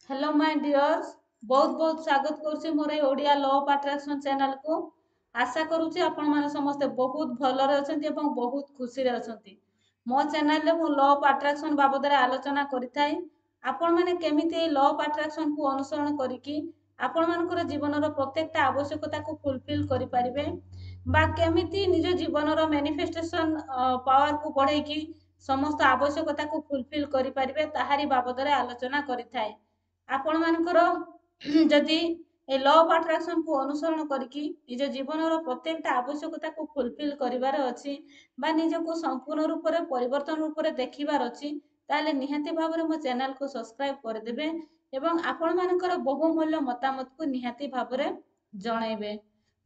Hello my dears, बहुत बहुत स्वागत करुच्ची मोर Odia law of attraction channel को। आशा करुच्ची आपण माने समस्त बहुत भलरे अछंती एवं बहुत खुशी रे अछंती। मो चैनल रे मो लॉ ऑफ अट्रैक्शन बाबद रे आलोचना करिथाई। आपण माने केमिति लॉ ऑफ अट्रैक्शन को अनुसरण करिकि आपण मानकर जीवन रो प्रत्येकटा आवश्यकता को फुलफिल करि परिबे बा केमिति निज जीवन रो मैनिफेस्टेशन पावर को बढ़ाई कि समस्त आवश्यकता को फुलफिल करि परिबे ताहारी बाबद रे आलोचना करिथाई। आपण मानकर जदि ए लॉ ऑफ अट्रैक्शन को अनुसरण करके निज जीवन प्रत्येकटा आवश्यकता को फुलफिल करिवार अछि बा निज को संपूर्ण रूप से परिवर्तन रूप से देखिबार अछि ताले निहाती भाव में मो चैनल को सब्सक्राइब कर देबे एवं आपण मानकर बहुमूल्य मतामत को निहाती भाव में जणाइबे।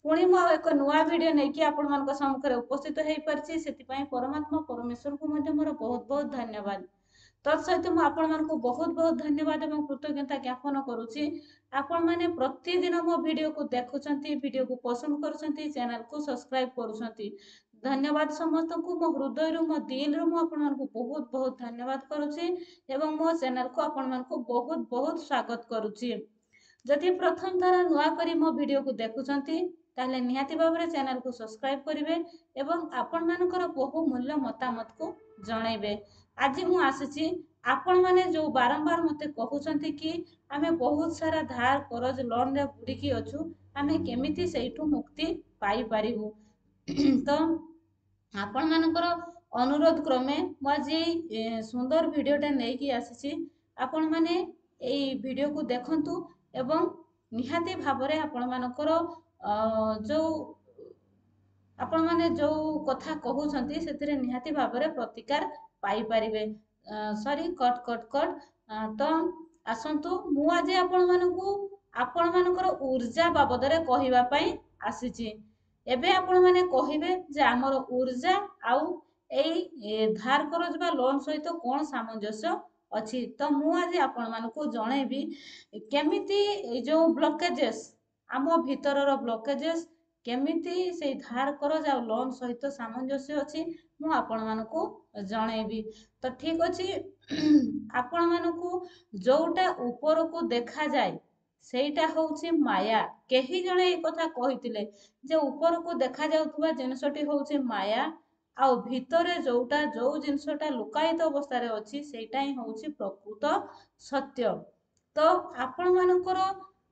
पुणी मो एक नुआ वीडियो नहीं कि आपण मानक सम्मुख उपस्थित हो पारछि सेति पई परमात्मा परमेश्वर को मध्य मोर बहुत बहुत धन्यवाद। तत्सहित मुझे आपण मानक बहुत बहुत धन्यवाद और कृतज्ञता ज्ञापन करुच्ची। आपण मैंने प्रतिदिन मो वीडियो को देखुंती, वीडियो को पसंद करुँच, चैनल को सब्सक्राइब करुँच। धन्यवाद समस्त को मो हृदय मो दिल रु बहुत बहुत धन्यवाद करुच्ची एवं मो चैनल को आपण मानक बहुत बहुत स्वागत करुच्ची। जदि प्रथम थर नुआ करी मो वीडियो को देखुंती ताहले निहाती भाव में चैनल को सब्सक्राइब करेंगे एवं आपण मानकर बहुमूल्य मतामत को जणाइबे। आज मु आसीची आपण माने जो बारंबार मते कहउछंती कि आमे बहुत सारा धार करज लोन रे बुड़ीकी अछु, आमे केमिति सेइठु मुक्ति पाई पारिबु। तो आपण मानकर अनुरोध क्रमे मु आज सुंदर वीडियोटा नेकी आसीची। आपण माने एई वीडियो को देखंतु एवं निहाती भाबरे आपण मानकर जो आपण माने जो कथा कहउछंती सेतिरे निहाती भाबरे प्रतिकार पाई पारिबे। Sorry cut cut cut. तो आसंतु मु आज आपण मानकर ऊर्जा बाबद रे कहिबा पई आसीची। एबे आपण माने कहिबे जे हमर ऊर्जा आउ एई धार करज बा लोन सहित कोन सामंजस्य अछि। तो मु आज आपण मानको जणेबी केमिति ए जो ब्लॉकेजेस आमो भीतरर ब्लॉकेजेस केमिति से धार करज आ लोन सहित सामंजस्य अछि मु आपण मानको जणेबी। तो ठीक अछि आपण मानको जोटा ऊपर को देखा जाए सेटा होउछि माया। केही जणे ए कथा कहितिले जे ऊपर को देखा जाउथबा जिनसटी होउछि माया आ भितरे जोटा जो जिनसटा लुकायित अवस्था रे अछि सेटा ही होउछि प्रकृत सत्य। तो आपण मानकर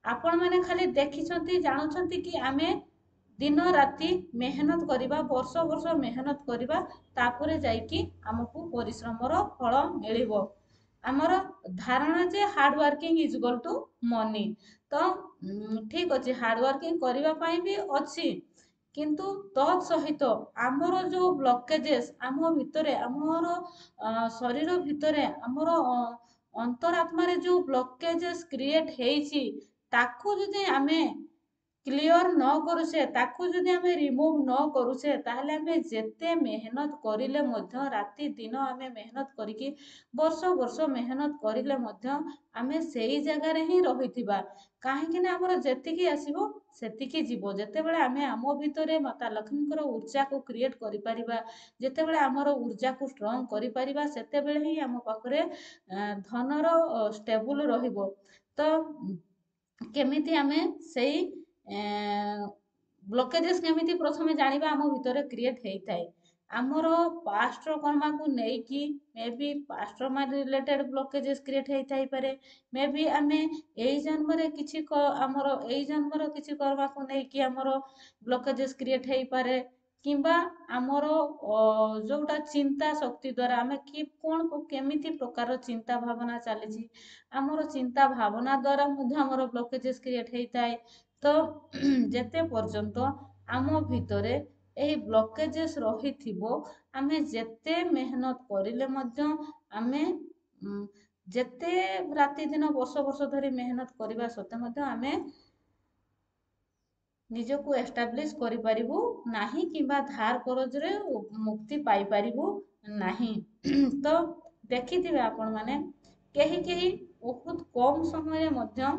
आपण माने खाली देखिछंती जानुछंती कि आमे दिन राति मेहनत करिबा, वर्ष वर्ष मेहनत करिबा तापरे जाइकी हमकु परिश्रमर फल मिलिबो। आमर धारणा जे hard working is equal to money. तो ठीक अछि हार्ड वर्किंग करिबा पई भी अछि किंतु तत् सहित आमर जो ब्लॉकेजेस आम भितरे आमर शरीर भितरे आमर अंतरात्मा रे जो ब्लॉकेजेस क्रिएट हेइछि ताकू जदि आमे क्लियर न करुछे ताकू जदि आमे रिमूव न करुछे ताहले आमे जेते मेहनत करिले मध्य राति दिन आमे मेहनत करिकी वर्ष वर्ष मेहनत करिले मध्य आमे सेई जगह रे ही रहिथिबा। काहेकि ना हमर जेतिकी आसीबो सेतिकी जीवो। जेतेबेले आमे आमो भितरे माता लक्ष्मीकर ऊर्जा को क्रिएट करि परिबा, जेतेबेले हमर ऊर्जा को स्ट्रांग करि परिबा सेतेबेले ही आम पाखरे धनर स्टेबल रहिबो। तो केमिति आमे सेई ब्लॉकेजेस केमिति प्रथमे जानिबा आम भितरे क्रिएट हेइथाय। आमर पास्ट कर्मा को नेकी maybe past karma related blockages create हेइथाय पारे। मे बी आमे एई जन्म रे किछि आमर एई जन्म रो किछि कर्मा को नेकी आमर ब्लॉकेजेस क्रिएट हेइ पारे किंबा आमर जोटा चिंता शक्ति द्वारा आमे कि कोन केमिति प्रकार चिंता भावना चलीछि आमर चिंता भावना द्वारा मध्य आमर ब्लॉकेजेस क्रिएट हेइथाय। तो जेते पर्यंत आम भितरे एही ब्लॉकेजेस रहिथिबो आमे जेते मेहनत करिले मध्य आमे जेते राति दिन वर्ष वर्ष धरी मेहनत करिबा सत्ते मध्य आमे निजको एस्टाब्लिश करि परिबु नाही किंबा धार करज रे मुक्ति पाई परिबु नाही। तो देखिथिबे आपण माने केही केही बहुत कम समय मध्य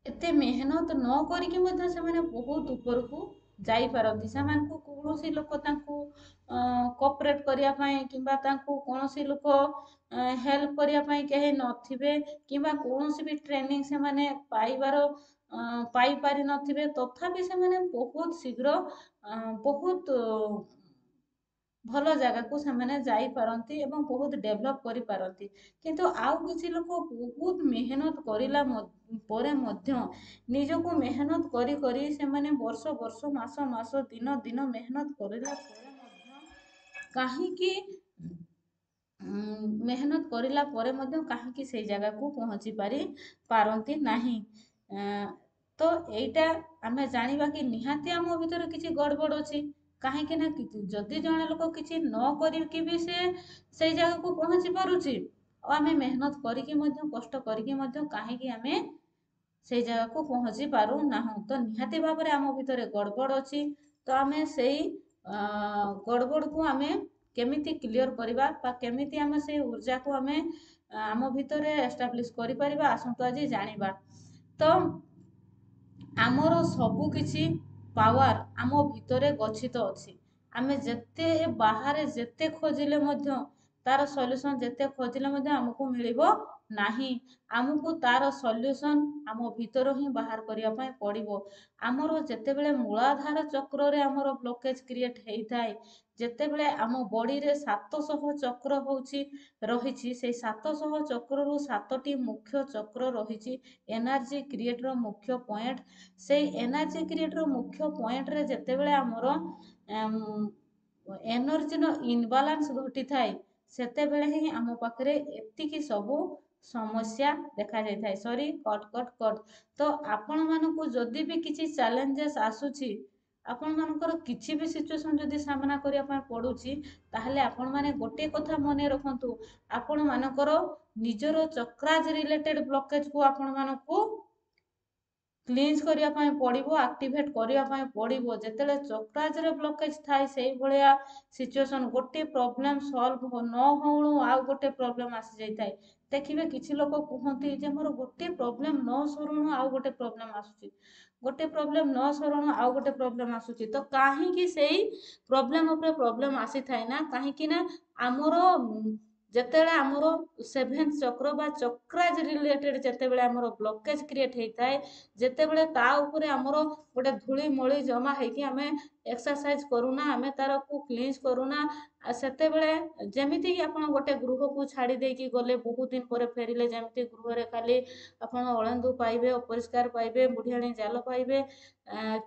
एते मेहनत न करिके मध्य से माने बहुत ऊपर को ଯାଇପାରନ୍ତି। ସେମାନଙ୍କୁ କୌଣସି ଲୋକ ତାଙ୍କୁ କୋଅପରେଟ୍ କରିବା ପାଇଁ କିମ୍ବା ତାଙ୍କୁ କୌଣସି ଲୋକ ହେଲ୍ପ କରିବା ପାଇଁ କେହି ନଥିବେ କିମ୍ବା କୌଣସି ବି ଟ୍ରେନିଂ ସେମାନେ ପାଇପାରି ନଥିବେ, ତଥାପି ସେମାନେ ବହୁତ ଶୀଘ୍ର ବହୁତ ଭଲ ଜାଗାକୁ ସେମାନେ ଯାଇପାରନ୍ତି ଏବଂ ବହୁତ ଡେଭଲପ୍ କରିପାରନ୍ତି। କିନ୍ତୁ ଆଉ କିଛି ଲୋକ ବହୁତ ମେହନତ କରିଲା ପରେ ମଧ୍ୟ ନିଜକୁ ମେହନତ କରି କରି ସେମାନେ ବର୍ଷ ବର୍ଷ ମାସ ମାସ ଦିନ ଦିନ ମେହନତ କରିଲା ପରେ ମଧ୍ୟ କାହିଁକି ମେହନତ କରିଲା ପରେ ମଧ୍ୟ କାହିଁକି ସେଇ ଜାଗାକୁ ପହଞ୍ଚି ପାରନ୍ତି ନାହିଁ। ତ ଏଇଟା ଆମେ ଜାଣିବା କି ନିହାତି ଆମ ଭିତରେ କିଛି ଗଡ଼ବଡ଼ ଅଛି। କାହିଁକି ନା ଯଦି ଜଣେ ଲୋକ କିଛି ନ କରିକି ବି ସେ ସେଇ ଜାଗାକୁ ପହଞ୍ଚି ପାରୁଛି, ଆଉ ଆମେ ମେହନତ କରିକି ମଧ୍ୟ କଷ୍ଟ କରିକି ମଧ୍ୟ କାହିଁକି ଆମେ ସେଇ ଜାଗାକୁ ପହଞ୍ଚି ପାରୁନାହୁଁ, ତ ନିହାତି ଭାବରେ ଆମ ଭିତରେ ଗଡ଼ବଡ଼ ଅଛି। ତ ଆମେ ସେଇ ଗଡ଼ବଡ଼କୁ ଆମେ କେମିତି କ୍ଲିୟର କରିବା ବା କେମିତି ଆମେ ସେଇ ଉର୍ଜାକୁ ଆମେ ଆମ ଭିତରେ ଏଷ୍ଟାବ୍ଲିଶ କରିପାରିବା, ଆସନ୍ତୁ ଆଜି ଜାଣିବା। ତ ଆମର ସବୁ କିଛି ପାୱାର ଆମ ଭିତରେ ଗଚ୍ଛିତ ଅଛି। ଆମେ ଯେତେ ବାହାରେ ଯେତେ ଖୋଜିଲେ ମଧ୍ୟ ତାର ସଲ୍ୟୁସନ ଯେତେ ଖୋଜିଲେ ମଧ୍ୟ ଆମକୁ ମିଳିବ ନାହିଁ। ଆମକୁ ତାର ସଲ୍ୟୁସନ ଆମ ଭିତରୁ ହିଁ ବାହାର କରିବା ପାଇଁ ପଡ଼ିବ। ଆମର ଯେତେବେଳେ ମୂଳାଧାର ଚକ୍ରରେ ଆମର ବ୍ଲକେଜ କ୍ରିଏଟ ହେଇଥାଏ, ଯେତେବେଳେ ଆମ ବଡିରେ 700 ଚକ୍ର ରହିଛି, ସେଇ 700 ଚକ୍ରରୁ 7ଟି ମୁଖ୍ୟ ଚକ୍ର ରହିଛି ଏନର୍ଜି କ୍ରିଏଟର ମୁଖ୍ୟ ପଏଣ୍ଟ। ସେଇ ଏନର୍ଜି କ୍ରିଏଟର ମୁଖ୍ୟ ପଏଣ୍ଟରେ ଯେତେବେଳେ ଆମର ଏନର୍ଜିର ଇନବାଲାନ୍ସ ଘଟିଥାଏ, ସେତେବେଳେ ହିଁ ଆମ ପାଖରେ ଏତିକି ସବୁ ସମସ୍ୟା ଦେଖାଯାଇଥାଏ। ତ ଆପଣମାନଙ୍କୁ ଯଦି ବି କିଛି ଚ୍ୟାଲେଞ୍ଜେସ୍ ଆସୁଛି, ଆପଣମାନଙ୍କର କିଛି ବି ସିଚୁଏସନ ଯଦି ସାମ୍ନା କରିବା ପାଇଁ ପଡୁଛି, ତାହେଲେ ଆପଣମାନେ ଗୋଟିଏ କଥା ମନେ ରଖନ୍ତୁ, ଆପଣମାନଙ୍କର ନିଜର ଚକ୍ରାଜ ରିଲେଟେଡ ବ୍ଲକେଜକୁ ଆପଣମାନଙ୍କୁ କ୍ଲିନ୍ସ କରିବା ପାଇଁ ପଡ଼ିବ, ଆକ୍ଟିଭେଟ୍ କରିବା ପାଇଁ ପଡ଼ିବ। ଯେତେବେଳେ ଚକ୍ରାଜରେ ବ୍ଲକେଜ ଥାଏ, ସେଇଭଳିଆ ସିଚୁଏସନ ଗୋଟେ ପ୍ରୋବ୍ଲେମ ସଲ୍ଭ ନ ହଉଣୁ ଆଉ ଗୋଟେ ପ୍ରୋବ୍ଲେମ ଆସିଯାଇଥାଏ। ଦେଖିବେ କିଛି ଲୋକ କୁହନ୍ତି ଯେ ମୋର ଗୋଟେ ପ୍ରୋବ୍ଲେମ ନ ସରୁଣୁ ଆଉ ଗୋଟେ ପ୍ରୋବ୍ଲେମ ଆସୁଛି, ଗୋଟେ ପ୍ରୋବ୍ଲେମ ନ ସରୁଣୁ ଆଉ ଗୋଟେ ପ୍ରୋବ୍ଲେମ ଆସୁଛି। ତ କାହିଁକି ସେଇ ପ୍ରୋବ୍ଲେମ ଉପରେ ପ୍ରୋବ୍ଲେମ ଆସିଥାଏ ନା, କାହିଁକି ନା ଆମର ଯେତେବେଳେ ଆମର 7th ଚକ୍ର ବା ଚକ୍ରାଜ ରିଲେଟେଡ ଯେତେବେଳେ ଆମର ବ୍ଲକେଜ କ୍ରିଏଟ ହେଇଥାଏ, ଯେତେବେଳେ ତା ଉପରେ ଆମର ଗୋଟେ ଧୂଳି ମଳି ଜମା ହେଇକି ଆମେ ଏକ୍ସରସାଇଜ କରୁନା, ଆମେ ତାରକୁ କ୍ଲିନ୍ସ କରୁନା, ସେତେବେଳେ ଯେମିତିକି ଆପଣ ଗୋଟେ ଗୃହକୁ ଛାଡ଼ି ଦେଇକି ଗଲେ ବହୁତ ଦିନ ପରେ ଫେରିଲେ ଯେମିତି ଗୃହରେ ଖାଲି ଆପଣ ଅଳନ୍ଧୁ ପାଇବେ, ଅପରିଷ୍କାର ପାଇବେ, ବୁଢିଆଣୀ ଜାଲ ପାଇବେ,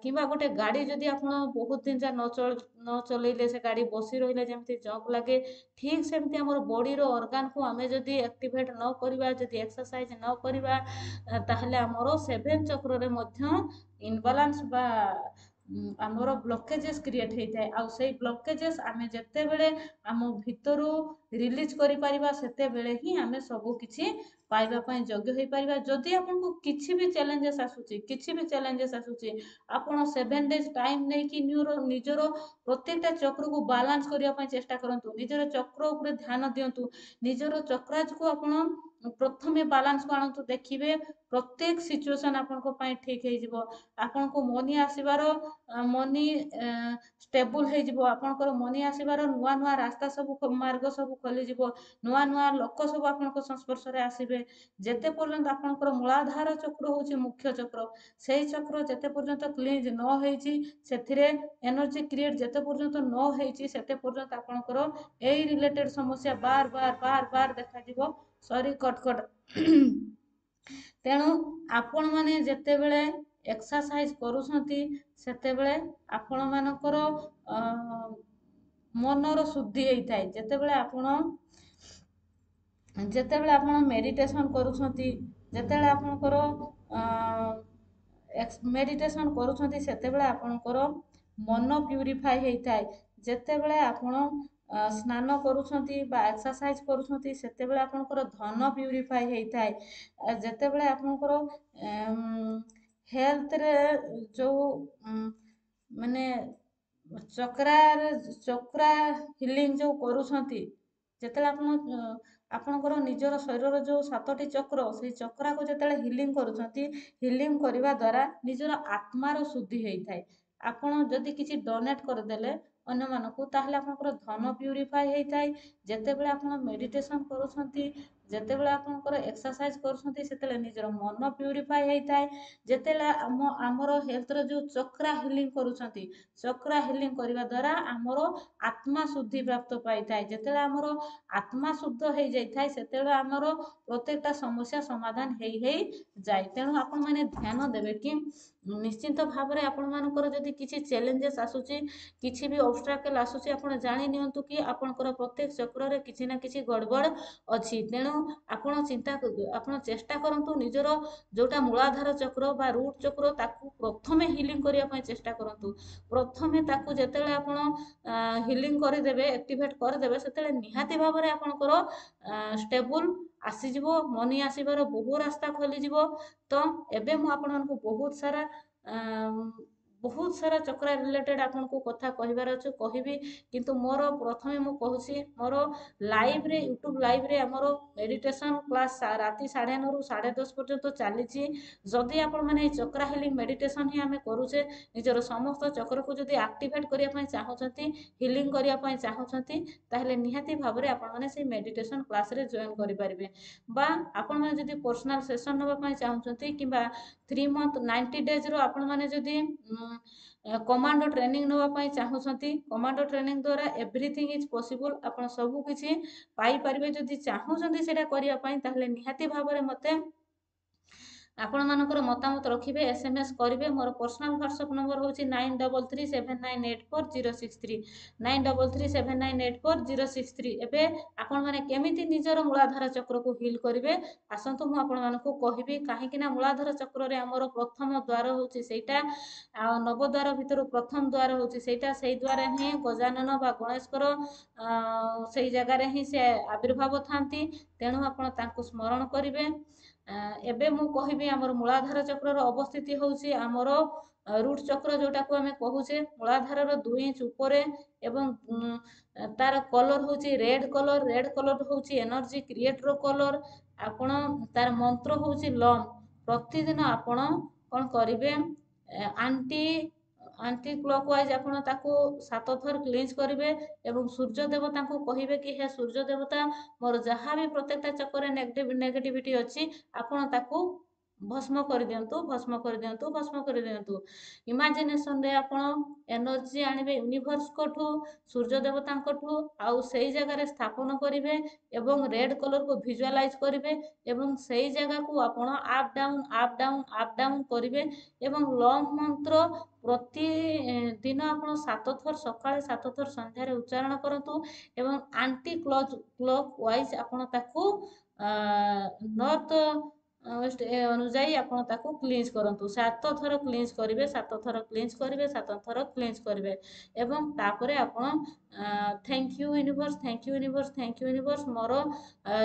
କିମ୍ବା ଗୋଟେ ଗାଡ଼ି ଯଦି ଆପଣ ବହୁତ ଦିନ ଯାଏ ନ ଚଲେଇଲେ ସେ ଗାଡ଼ି ବସି ରହିଲେ ଯେମିତି ଜଙ୍କ ଲାଗେ, ଠିକ୍ ସେମିତି ଆମର ବଡ଼ିର ଅର୍ଗାନକୁ ଆମେ ଯଦି ଆକ୍ଟିଭେଟ୍ ନ କରିବା, ଯଦି ଏକ୍ସରସାଇଜ ନ କରିବା, ତାହେଲେ ଆମର 7th ଚକ୍ରରେ ମଧ୍ୟ ଇନବାଲାନ୍ସ ବା ଆମର ବ୍ଲକେଜେସ୍ କ୍ରିଏଟ ହେଇଥାଏ। ଆଉ ସେଇ ବ୍ଲକେଜେସ୍ ଆମେ ଯେତେବେଳେ ଆମ ଭିତରୁ ରିଲିଜ କରିପାରିବା, ସେତେବେଳେ ହିଁ ଆମେ ସବୁ କିଛି ପାଇବା ପାଇଁ ଯୋଗ୍ୟ ହେଇପାରିବା। ଯଦି ଆପଣଙ୍କୁ କିଛି ବି ଚ୍ୟାଲେଞ୍ଜେସ୍ ଆସୁଛି, ଆପଣ 7 days ଟାଇମ ନେଇକି ନିଜର ପ୍ରତ୍ୟେକଟା ଚକ୍ରକୁ ବାଲାନ୍ସ କରିବା ପାଇଁ ଚେଷ୍ଟା କରନ୍ତୁ, ନିଜର ଚକ୍ର ଉପରେ ଧ୍ୟାନ ଦିଅନ୍ତୁ, ନିଜର ଚକ୍ରାଜକୁ ଆପଣ ପ୍ରଥମେ ବାଲାନ୍ସକୁ ଆଣନ୍ତୁ। ଦେଖିବେ ପ୍ରତ୍ୟେକ ସିଚୁଏସନ ଆପଣଙ୍କ ପାଇଁ ଠିକ ହେଇଯିବ। ଆପଣଙ୍କୁ ମନି ଷ୍ଟେବୁଲ ହେଇଯିବ, ଆପଣଙ୍କର ମନି ଆସିବାର ନୂଆ ନୂଆ ରାସ୍ତା ସବୁ ମାର୍ଗ ସବୁ ଖୋଲିଯିବ, ନୂଆ ନୂଆ ଲୋକ ସବୁ ଆପଣଙ୍କ ସଂସ୍ପର୍ଶରେ ଆସିବେ। ଯେତେ ପର୍ଯ୍ୟନ୍ତ ଆପଣଙ୍କର ମୂଳାଧାର ଚକ୍ର ହଉଛି ମୁଖ୍ୟ ଚକ୍ର, ସେଇ ଚକ୍ର ଯେତେ ପର୍ଯ୍ୟନ୍ତ କ୍ଲିଞ୍ଜ ନ ହେଇଛି, ସେଥିରେ ଏନର୍ଜି କ୍ରିଏଟ ଯେତେ ପର୍ଯ୍ୟନ୍ତ ନ ହେଇଛି, ସେତେ ପର୍ଯ୍ୟନ୍ତ ଆପଣଙ୍କର ଏଇ ରିଲେଟେଡ ସମସ୍ୟା ବାର ଦେଖାଯିବ। ତେଣୁ ଆପଣମାନେ ଯେତେବେଳେ ଏକ୍ସରସାଇଜ କରୁଛନ୍ତି, ସେତେବେଳେ ଆପଣମାନଙ୍କର ମନର ଶୁଦ୍ଧି ହେଇଥାଏ। ଯେତେବେଳେ ଆପଣ ମେଡିଟେସନ କରୁଛନ୍ତି, ଯେତେବେଳେ ଆପଣଙ୍କର ମେଡିଟେସନ କରୁଛନ୍ତି, ସେତେବେଳେ ଆପଣଙ୍କର ମନ ପ୍ୟୁରିଫାଇ ହେଇଥାଏ। ଯେତେବେଳେ ଆପଣ ସ୍ନାନ କରୁଛନ୍ତି ବା ଏକ୍ସରସାଇଜ କରୁଛନ୍ତି, ସେତେବେଳେ ଆପଣଙ୍କର ଧନ ପ୍ୟୁରିଫାଇ ହେଇଥାଏ। ଯେତେବେଳେ ଆପଣଙ୍କର ହେଲ୍ଥରେ ଯୋଉ ମାନେ ଚକ୍ରା ହିଲିଂ ଯୋଉ କରୁଛନ୍ତି, ଯେତେବେଳେ ଆପଣଙ୍କର ନିଜର ଶରୀରର ଯୋଉ 7ଟି ଚକ୍ର, ସେଇ ଚକ୍ରାକୁ ଯେତେବେଳେ ହିଲିଂ କରୁଛନ୍ତି, ହିଲିଂ କରିବା ଦ୍ୱାରା ନିଜର ଆତ୍ମାର ଶୁଦ୍ଧି ହେଇଥାଏ। ଆପଣ ଯଦି କିଛି ଡୋନେଟ୍ କରିଦେଲେ ଅନ୍ୟମାନଙ୍କୁ, ତାହେଲେ ଆପଣଙ୍କର ଧନ ପ୍ୟୁରିଫାଇ ହେଇଥାଏ। ଯେତେବେଳେ ଆପଣ ମେଡିଟେସନ୍ କରୁଛନ୍ତି, ଯେତେବେଳେ ଆପଣଙ୍କର ଏକ୍ସରସାଇଜ କରୁଛନ୍ତି, ସେତେବେଳେ ନିଜର ମନ ପ୍ୟୁରିଫାଇ ହେଇଥାଏ। ଯେତେବେଳେ ଆମର ହେଲ୍ଥର ଯେଉଁ ଚକ୍ରା ହିଲିଂ କରୁଛନ୍ତି, ଚକ୍ରା ହିଲିଂ କରିବା ଦ୍ୱାରା ଆମର ଆତ୍ମା ଶୁଦ୍ଧି ପ୍ରାପ୍ତ ପାଇଥାଏ। ଯେତେବେଳେ ଆମର ଆତ୍ମା ଶୁଦ୍ଧ ହେଇଯାଇଥାଏ, ସେତେବେଳେ ଆମର ପ୍ରତ୍ୟେକଟା ସମସ୍ୟା ସମାଧାନ ହେଇଯାଏ। ତେଣୁ ଆପଣମାନେ ଧ୍ୟାନ ଦେବେ କି ନିଶ୍ଚିନ୍ତ ଭାବରେ ଆପଣମାନଙ୍କର ଯଦି କିଛି ଚ୍ୟାଲେଞ୍ଜେସ୍ ଆସୁଛି, କିଛି ବି ଅବଷ୍ଟ୍ରାକଲ୍ ଆସୁଛି, ଆପଣ ଜାଣି ନିଅନ୍ତୁ କି ଆପଣଙ୍କର ପ୍ରତ୍ୟେକ ଚକ୍ରରେ କିଛି ନା କିଛି ଗଡ଼ବଡ଼ ଅଛି। ତେଣୁ ଆପଣ ଚେଷ୍ଟା କରନ୍ତୁ ନିଜର ଯେଉଁଟା ମୂଳାଧାର ଚକ୍ର ବା ରୁଟ୍ ଚକ୍ର, ତାକୁ ପ୍ରଥମେ ହିଲିଂ କରିବା ପାଇଁ ଚେଷ୍ଟା କରନ୍ତୁ। ପ୍ରଥମେ ତାକୁ ଯେତେବେଳେ ଆପଣ ହିଲିଂ କରିଦେବେ, ଆକ୍ଟିଭେଟ୍ କରିଦେବେ, ସେତେବେଳେ ନିହାତି ଭାବରେ ଆପଣଙ୍କର ଷ୍ଟେବୁଲ୍ ଆସିଯିବ, ମନି ଆସିବାର ବହୁ ରାସ୍ତା ଖୋଲିଯିବ। ତ ଏବେ ମୁଁ ଆପଣମାନଙ୍କୁ ବହୁତ ସାରା ଚକ୍ର ରିଲେଟେଡ୍ ଆପଣଙ୍କୁ କଥା କହିବାର ଅଛି, କହିବି। କିନ୍ତୁ ମୋର ପ୍ରଥମେ ମୁଁ କହୁଛି, ମୋର ଲାଇଭ୍ରେ ୟୁଟ୍ୟୁବ୍ ଲାଇଭ୍ରେ ଆମର ମେଡ଼ିଟେସନ୍ କ୍ଲାସ୍ ରାତି 9:30ରୁ 10:30 ପର୍ଯ୍ୟନ୍ତ ଚାଲିଛି। ଯଦି ଆପଣମାନେ ଏଇ ଚକ୍ରା ହିଲିଂ ମେଡ଼ିଟେସନ୍ ହିଁ ଆମେ କରୁଛେ, ନିଜର ସମସ୍ତ ଚକ୍ରକୁ ଯଦି ଆକ୍ଟିଭେଟ୍ କରିବା ପାଇଁ ଚାହୁଁଛନ୍ତି, ହିଲିଂ କରିବା ପାଇଁ ଚାହୁଁଛନ୍ତି, ତାହେଲେ ନିହାତି ଭାବରେ ଆପଣମାନେ ସେଇ ମେଡ଼ିଟେସନ୍ କ୍ଲାସ୍ରେ ଜଏନ୍ କରିପାରିବେ। ବା ଆପଣମାନେ ଯଦି ପର୍ସନାଲ୍ ସେସନ୍ ନେବା ପାଇଁ ଚାହୁଁଛନ୍ତି, କିମ୍ବା 3 month 90 daysର ଆପଣମାନେ ଯଦି କମାଣ୍ଡୋ ଟ୍ରେନିଂ ନେବା ପାଇଁ ଚାହୁଁଛନ୍ତି, କମାଣ୍ଡୋ ଟ୍ରେନିଂ ଦ୍ୱାରା ଏଭ୍ରିଥିଙ୍ଗ ଇଜ୍ ପସିବୁଲ୍। ଆପଣ ସବୁ କିଛି ପାଇପାରିବେ। ଯଦି ଚାହୁଁଛନ୍ତି ସେଇଟା କରିବା ପାଇଁ, ତାହେଲେ ନିହାତି ଭାବରେ ମୋତେ ଆପଣମାନଙ୍କର ମତାମତ ରଖିବେ, SMS କରିବେ। ମୋର ପର୍ସନାଲ୍ ହ୍ୱାଟ୍ସଆପ୍ ନମ୍ବର ହେଉଛି 9337984063, 9337984063। ଏବେ ଆପଣମାନେ କେମିତି ନିଜର ମୂଳାଧାର ଚକ୍ରକୁ ହିଲ୍ କରିବେ, ଆସନ୍ତୁ ମୁଁ ଆପଣମାନଙ୍କୁ କହିବି। କାହିଁକିନା ମୂଳାଧାର ଚକ୍ରରେ ଆମର ପ୍ରଥମ ଦ୍ୱାର ହେଉଛି ସେଇଟା, ଆଉ ନବଦ୍ୱାର ଭିତରୁ ପ୍ରଥମ ଦ୍ୱାର ହେଉଛି ସେଇଟା। ସେଇ ଦ୍ୱାର ହିଁ ଗଜାନନ ବା ଗଣେଶଙ୍କର ସେଇ ଜାଗାରେ ହିଁ ସେ ଆବିର୍ଭାବ ଥାନ୍ତି। ତେଣୁ ଆପଣ ତାଙ୍କୁ ସ୍ମରଣ କରିବେ। ଏବେ ମୁଁ କହିବି, ଆମର ମୂଳାଧାର ଚକ୍ରର ଅବସ୍ଥିତି ହେଉଛି ଆମର ରୁଟ୍ ଚକ୍ର, ଯେଉଁଟାକୁ ଆମେ କହୁଛେ ମୂଳାଧାରର 2 ଇଞ୍ଚ ଉପରେ, ଏବଂ ତାର କଲର୍ ହେଉଛି ରେଡ୍ କଲର୍। ରେଡ୍ କଲର୍ ହେଉଛି ଏନର୍ଜି କ୍ରିଏଟର କଲର୍। ଆପଣ ତାର ମନ୍ତ୍ର ହେଉଛି ଲମ୍। ପ୍ରତିଦିନ ଆପଣ କ'ଣ କରିବେ, ଆଣ୍ଟି କ୍ଲକ୍ ୱାଇଜ୍ ଆପଣ ତାକୁ 7 ଥର କ୍ଲିନ୍ସ କରିବେ, ଏବଂ ସୂର୍ଯ୍ୟ ଦେବତାଙ୍କୁ କହିବେ କି ହେ ସୂର୍ଯ୍ୟ ଦେବତା, ମୋର ଯାହା ବି ପ୍ରତ୍ୟେକଟା ଚକ୍ରରେ ନେଗେଟିଭିଟି ଅଛି, ଆପଣ ତାକୁ ଭସ୍ମ କରିଦିଅନ୍ତୁ, ଭସ୍ମ କରିଦିଅନ୍ତୁ, ଭସ୍ମ କରିଦିଅନ୍ତୁ। ଇମାଜିନେସନରେ ଆପଣ ଏନର୍ଜି ଆଣିବେ ୟୁନିଭର୍ସଙ୍କଠୁ, ସୂର୍ଯ୍ୟ ଦେବତାଙ୍କଠୁ, ଆଉ ସେଇ ଜାଗାରେ ସ୍ଥାପନ କରିବେ, ଏବଂ ରେଡ୍ କଲର୍କୁ ଭିଜୁଆଲାଇଜ୍ କରିବେ, ଏବଂ ସେଇ ଜାଗାକୁ ଆପଣ up down up down up down କରିବେ। ଏବଂ ଲମ୍ ମନ୍ତ୍ର ପ୍ରତିଦିନ ଆପଣ 7 ଥର ସକାଳେ, 7 ଥର ସନ୍ଧ୍ୟାରେ ଉଚ୍ଚାରଣ କରନ୍ତୁ, ଏବଂ ଆଣ୍ଟି କ୍ଲକ୍ ୱାଇଜ୍ ଆପଣ ତାକୁ ନର୍ଥ ୱେଷ୍ଟ ଅନୁଯାୟୀ ଆପଣ ତାକୁ କ୍ଲିନ୍ସ କରନ୍ତୁ। 7 ଥର କ୍ଲିନ୍ସ କରିବେ, 7 ଥର କ୍ଲିନ୍ସ କରିବେ, 7 ଥର କ୍ଲିନ୍ସ କରିବେ। ଏବଂ ତାପରେ ଆପଣ thank you universe, thank you universe, thank you universe, ମୋର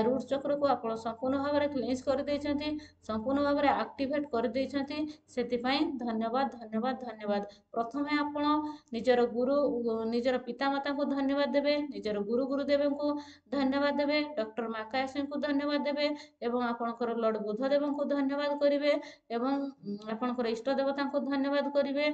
ରୁଟ୍ ଚକ୍ରକୁ ଆପଣ ସମ୍ପୂର୍ଣ୍ଣ ଭାବରେ କ୍ଲିନ୍ସ କରିଦେଇଛନ୍ତି, ସମ୍ପୂର୍ଣ୍ଣ ଭାବରେ ଆକ୍ଟିଭେଟ୍ କରିଦେଇଛନ୍ତି, ସେଥିପାଇଁ ଧନ୍ୟବାଦ, ଧନ୍ୟବାଦ, ଧନ୍ୟବାଦ। ପ୍ରଥମେ ଆପଣ ନିଜର ପିତାମାତାଙ୍କୁ ଧନ୍ୟବାଦ ଦେବେ, ନିଜର ଗୁରୁଦେବଙ୍କୁ ଧନ୍ୟବାଦ ଦେବେ, ଡକ୍ଟର ମାକାଶଙ୍କୁ ଧନ୍ୟବାଦ ଦେବେ, ଏବଂ ଆପଣଙ୍କର ଲର୍ଡ ବୁଦ୍ଧଦେବଙ୍କୁ ଧନ୍ୟବାଦ କରିବେ, ଏବଂ ଆପଣଙ୍କର ଇଷ୍ଟ ଦେବତାଙ୍କୁ ଧନ୍ୟବାଦ କରିବେ,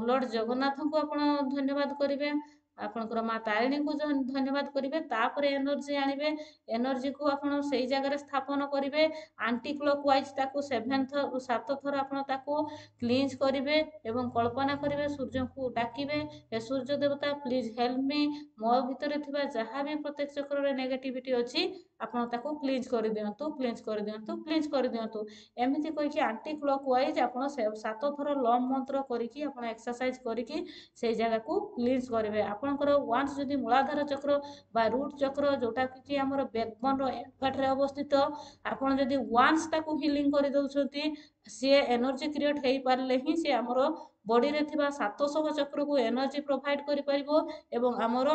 ଲର୍ଡ ଜଗନ୍ନାଥଙ୍କୁ ଆପଣ ଧନ୍ୟବାଦ କରିବେ, ଆପଣଙ୍କର ମା ତାରିଣୀଙ୍କୁ ଧନ୍ୟବାଦ କରିବେ। ତାପରେ ଏନର୍ଜି ଆଣିବେ, ଏନର୍ଜିକୁ ଆପଣ ସେଇ ଜାଗାରେ ସ୍ଥାପନ କରିବେ। ଆଣ୍ଟି କ୍ଲକ୍ ୱାଇଜ୍ ତାକୁ 7 ଥର ଆପଣ ତାକୁ କ୍ଲିନ୍ସ କରିବେ, ଏବଂ କଳ୍ପନା କରିବେ, ସୂର୍ଯ୍ୟଙ୍କୁ ଡାକିବେ, ହେ ସୂର୍ଯ୍ୟ ଦେବତା ପ୍ଲିଜ୍ ହେଲ୍ପ ମି, ମୋ ଭିତରେ ଥିବା ଯାହା ବି ପ୍ରତ୍ୟେକ ଚକ୍ରରେ ନେଗେଟିଭିଟି ଅଛି, ଆପଣ ତାକୁ କ୍ଲିନ୍ସ କରିଦିଅନ୍ତୁ, କ୍ଲିନ୍ସ କରିଦିଅନ୍ତୁ, କ୍ଲିନ୍ସ କରିଦିଅନ୍ତୁ। ଏମିତି କହିକି ଆଣ୍ଟି କ୍ଲକ୍ ୱାଇଜ୍ ଆପଣ 7 ଥର ଲମ୍ ମନ୍ତ୍ର କରିକି, ଆପଣ ଏକ୍ସରସାଇଜ କରିକି ସେଇ ଜାଗାକୁ କ୍ଲିନ୍ସ କରିବେ। ଆପଣଙ୍କର ୱାନ୍ସ ଯଦି ମୂଳାଧାର ଚକ୍ର ବା ରୁଟ୍ ଚକ୍ର, ଯୋଉଟା କି ଆମର ବ୍ୟାକବୋନ୍ର ଏଣ୍ଡ ପାର୍ଟରେ ଅବସ୍ଥିତ, ଆପଣ ଯଦି ୱାନ୍ସ ତାକୁ ହିଲିଂ କରିଦେଉଛନ୍ତି, ସିଏ ଏନର୍ଜି କ୍ରିଏଟ୍ ହେଇପାରିଲେ ହିଁ ସିଏ ଆମର ବଡିରେ ଥିବା 700 ଚକ୍ରକୁ ଏନର୍ଜି ପ୍ରୋଭାଇଡ୍ କରିପାରିବ, ଏବଂ ଆମର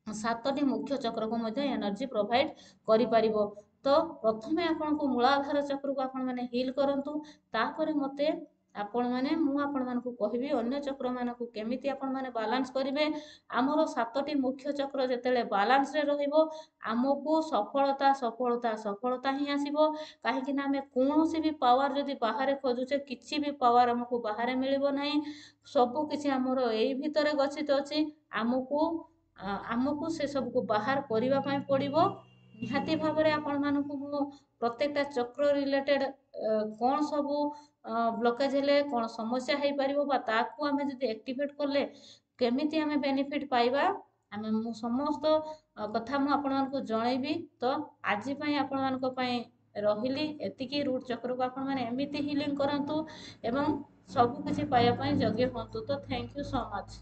7ଟି ମୁଖ୍ୟ ଚକ୍ରକୁ ମଧ୍ୟ ଏନର୍ଜି ପ୍ରୋଭାଇଡ୍ କରିପାରିବ। ତ ପ୍ରଥମେ ଆପଣଙ୍କୁ ମୂଳାଧାର ଚକ୍ରକୁ ଆପଣମାନେ ହିଲ୍ କରନ୍ତୁ, ତାପରେ ମୋତେ ମୁଁ ଆପଣମାନଙ୍କୁ କହିବି ଅନ୍ୟ ଚକ୍ରମାନଙ୍କୁ କେମିତି ଆପଣମାନେ ବାଲାନ୍ସ କରିବେ। ଆମର 7ଟି ମୁଖ୍ୟ ଚକ୍ର ଯେତେବେଳେ ବାଲାନ୍ସରେ ରହିବ ଆମକୁ ସଫଳତା ସଫଳତା ସଫଳତା ହିଁ ଆସିବ। କାହିଁକିନା ଆମେ କୌଣସି ବି ପାୱାର ଯଦି ବାହାରେ ଖୋଜୁଛେ କିଛି ବି ପାୱାର ଆମକୁ ବାହାରେ ମିଳିବ ନାହିଁ। ସବୁ କିଛି ଆମର ଏଇ ଭିତରେ ଗଚ୍ଛିତ ଅଛି। ଆମକୁ ସେ ସବୁକୁ ବାହାର କରିବା ପାଇଁ ପଡ଼ିବ। ନିହାତି ଭାବରେ ଆପଣମାନଙ୍କୁ ମୁଁ ପ୍ରତ୍ୟେକଟା ଚକ୍ର ରିଲେଟେଡ୍ କ'ଣ ସବୁ ବ୍ଲକେଜ୍ ହେଲେ କ'ଣ ସମସ୍ୟା ହେଇପାରିବ ବା ତାକୁ ଆମେ ଯଦି ଆକ୍ଟିଭେଟ୍ କଲେ କେମିତି ଆମେ ବେନିଫିଟ୍ ପାଇବା ମୁଁ ସମସ୍ତ କଥା ମୁଁ ଆପଣମାନଙ୍କୁ ଜଣେଇବି। ତ ଆଜି ପାଇଁ ଆପଣମାନଙ୍କ ପାଇଁ ରହିଲି ଏତିକି। ରୁଟ୍ ଚକ୍ରକୁ ଆପଣମାନେ ଏମିତି ହିଲିଂ କରନ୍ତୁ ଏବଂ ସବୁ କିଛି ପାଇବା ପାଇଁ ଯୋଗ୍ୟ ହୁଅନ୍ତୁ। ତ ଥ୍ୟାଙ୍କ ୟୁ ସୋ ମଚ୍।